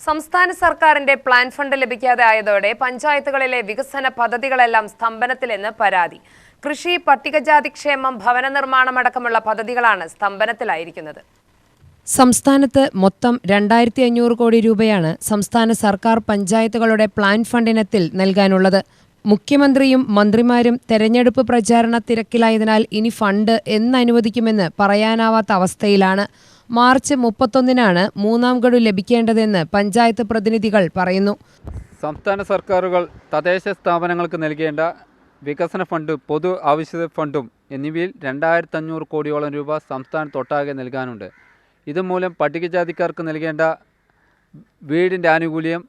സംസ്ഥാന സർക്കാരിന്റെ plan fund ലഭിക്കാതെ ആയതോടെ പഞ്ചായത്തുകളിലെ വികസന പദ്ധതികളെല്ലാം സ്തംഭനത്തിലെന്ന് പരാതി. കൃഷി, പട്ടികജാതി ക്ഷേമം, ഭവന നിർമ്മാണം അടക്കമുള്ള പദ്ധതികളാണ് സ്തംഭനത്തിലായിരിക്കുന്നത്. സംസ്ഥാനത്ത് മൊത്തം 2500 കോടി രൂപയാണ് സംസ്ഥാന സർക്കാർ പഞ്ചായത്തുകളുടെ പ്ലാൻ ഫണ്ടിനത്തിൽ നൽകാനുള്ളത്. മുഖ്യമന്ത്രിയും മന്ത്രിമാരും തെരഞ്ഞെടുപ്പ് പ്രചാരണ തിരക്കിലായതിനാൽ ഇനി ഫണ്ട് എന്ന് അനുവദിക്കുമെന്ന് പറയാനാവാത്ത അവസ്ഥയിലാണ്. മാർച്ച് 31-നാണ് മൂന്നാം ഗഡു ലഭിക്കേണ്ടതെന്ന് പഞ്ചായത്ത് പ്രതിനിധികൾ പറയുന്നു. സംസ്ഥാന സർക്കാരുകൾ തദ്ദേശ സ്ഥാപനങ്ങൾക്ക് നൽകേണ്ട വികസന ഫണ്ട്, പൊതു ആവശ്യ ഫണ്ടും എന്നിവയിൽ 2500 കോടിയോളം രൂപ സംസ്ഥാനത്തൊട്ടാകെ നൽകാനുണ്ട്. ഇതുമൂലം പട്ടികജാതിക്കാർക്ക് നൽകേണ്ട വീടിൻ്റെ ആനുകൂല്യം,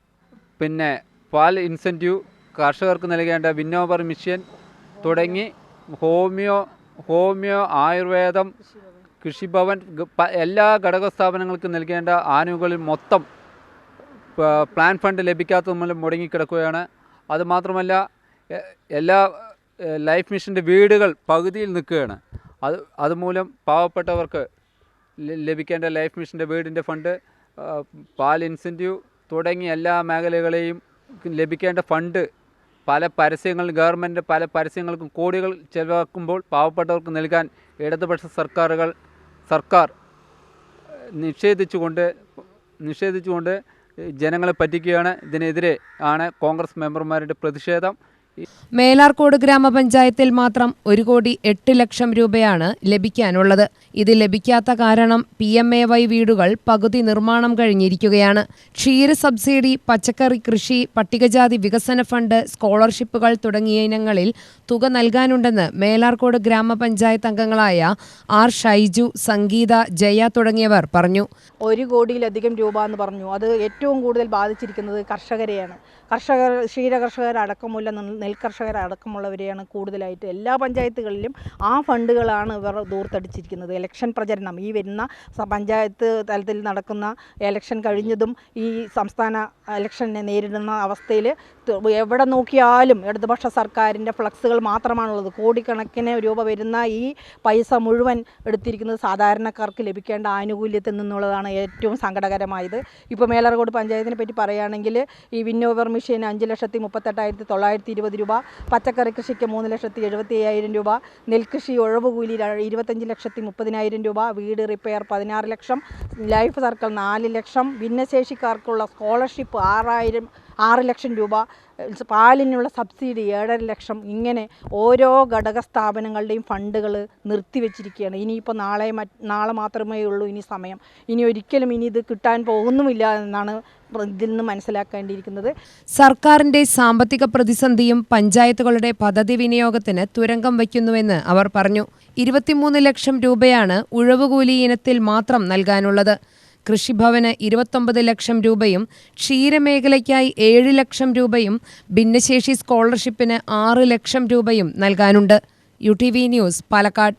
പിന്നെ പാൽ ഇൻസെൻറ്റീവ്, കർഷകർക്ക് നൽകേണ്ട വിന്നോവർ മിഷൻ തുടങ്ങി ഹോമിയോ, ആയുർവേദം, കൃഷിഭവൻ, എല്ലാ ഘടക സ്ഥാപനങ്ങൾക്കും നൽകേണ്ട ആനുകൂല്യം മൊത്തം പ്ലാൻ ഫണ്ട് ലഭിക്കാത്തത് മൂലം മുടങ്ങിക്കിടക്കുകയാണ്. അതുമാത്രമല്ല, എല്ലാ ലൈഫ് മിഷൻ്റെ വീടുകൾ പകുതിയിൽ നിൽക്കുകയാണ്. അതുമൂലം പാവപ്പെട്ടവർക്ക് ലഭിക്കേണ്ട ലൈഫ് മിഷൻ്റെ വീടിൻ്റെ ഫണ്ട്, പാൽ ഇൻസെൻറ്റീവ് തുടങ്ങി എല്ലാ മേഖലകളെയും ലഭിക്കേണ്ട ഫണ്ട് പല പരസ്യങ്ങളും, ഗവൺമെൻറ് പല പരസ്യങ്ങൾക്കും കോടികൾ ചെലവാക്കുമ്പോൾ പാവപ്പെട്ടവർക്ക് നൽകാൻ ഇടതുപക്ഷ സർക്കാർ നിഷേധിച്ചുകൊണ്ട് ജനങ്ങളെ പറ്റിക്കുകയാണ്. ഇതിനെതിരെ ആണ് കോൺഗ്രസ് മെമ്പർമാരുടെ പ്രതിഷേധം. മേലാർക്കോട് ഗ്രാമപഞ്ചായത്തിൽ മാത്രം 1,08 ലക്ഷം രൂപയാണ് ലഭിക്കാനുള്ളത്. ഇത് ലഭിക്കാത്ത കാരണം PMAY വീടുകൾ പകുതി നിർമ്മാണം കഴിഞ്ഞിരിക്കുകയാണ്. ക്ഷീര സബ്സിഡി, പച്ചക്കറി കൃഷി, പട്ടികജാതി വികസന ഫണ്ട്, സ്കോളർഷിപ്പുകൾ തുടങ്ങിയ ഇനങ്ങളിൽ തുക നൽകാനുണ്ടെന്ന് മേലാർക്കോട് ഗ്രാമപഞ്ചായത്ത് അംഗങ്ങളായ R. ഷൈജു, സംഗീത, ജയ തുടങ്ങിയവർ പറഞ്ഞു. 1 കോടിയിലധികം രൂപ എന്ന് പറഞ്ഞു. അത് ഏറ്റവും കൂടുതൽ ബാധിച്ചിരിക്കുന്നത് കർഷകരെയാണ്. ക്ഷീരകർഷകരടക്കമുള്ള നെൽകർഷകരടക്കമുള്ളവരെയാണ് കൂടുതലായിട്ട്. എല്ലാ പഞ്ചായത്തുകളിലും ആ ഫണ്ടുകളാണ് ഇവർ ദൂർത്തടിച്ചിരിക്കുന്നത്. ഇലക്ഷൻ പ്രചരണം, ഈ വരുന്ന പഞ്ചായത്ത് തലത്തിൽ നടക്കുന്ന ഇലക്ഷൻ കഴിഞ്ഞതും ഈ സംസ്ഥാന ഇലക്ഷനെ നേരിടുന്ന അവസ്ഥയിൽ എവിടെ നോക്കിയാലും ഇടതുപക്ഷ സർക്കാരിൻ്റെ ഫ്ലക്സുകൾ മാത്രമാണുള്ളത്. കോടിക്കണക്കിന് രൂപ വരുന്ന ഈ പൈസ മുഴുവൻ എടുത്തിരിക്കുന്നത് സാധാരണക്കാർക്ക് ലഭിക്കേണ്ട ആനുകൂല്യത്തിൽ നിന്നുള്ളതാണ് ഏറ്റവും സങ്കടകരമായത്. ഇപ്പോൾ മേലാർക്കോട് പഞ്ചായത്തിനെ പറ്റി പറയുകയാണെങ്കിൽ ഈ വിന്നോവർ മിഷൻ 5,38,920 രൂപ, പച്ചക്കറി കൃഷിക്ക് 3,75,000 രൂപ, നെൽകൃഷി ഒഴിവുകൂലി 25,30,000 രൂപ, വീട് റിപ്പയർ 16 ലക്ഷം, ലൈഫ് സർക്കിൾ 4 ലക്ഷം, ഭിന്നശേഷിക്കാർക്കുള്ള സ്കോളർഷിപ്പ് 6 ലക്ഷം രൂപ, പാലിനുള്ള സബ്സിഡി 7.5 ലക്ഷം. ഇങ്ങനെ ഓരോ ഘടക സ്ഥാപനങ്ങളുടെയും ഫണ്ടുകൾ നിർത്തിവെച്ചിരിക്കുകയാണ്. ഇനിയിപ്പോൾ നാളെ മാത്രമേ ഉള്ളൂ ഇനി സമയം. ഇനി ഒരിക്കലും ഇത് കിട്ടാൻ പോകുന്നുമില്ല എന്നാണ് ഇതിൽ നിന്ന് മനസ്സിലാക്കേണ്ടിയിരിക്കുന്നത്. സർക്കാരിന്റെ സാമ്പത്തിക പ്രതിസന്ധിയും പഞ്ചായത്തുകളുടെ പദ്ധതി വിനിയോഗത്തിന് തുരങ്കം വയ്ക്കുന്നുവെന്ന് അവർ പറഞ്ഞു. 23 ലക്ഷം രൂപയാണ് ഉഴവുകൂലി ഇനത്തിൽ മാത്രം നൽകാനുള്ളത്. കൃഷിഭവന് 29 ലക്ഷം രൂപയും, ക്ഷീരമേഖലയ്ക്കായി 7 ലക്ഷം രൂപയും, ഭിന്നശേഷി സ്കോളർഷിപ്പിന് 6 ലക്ഷം രൂപയും നൽകാനുണ്ട്. UTV news, Palakkad.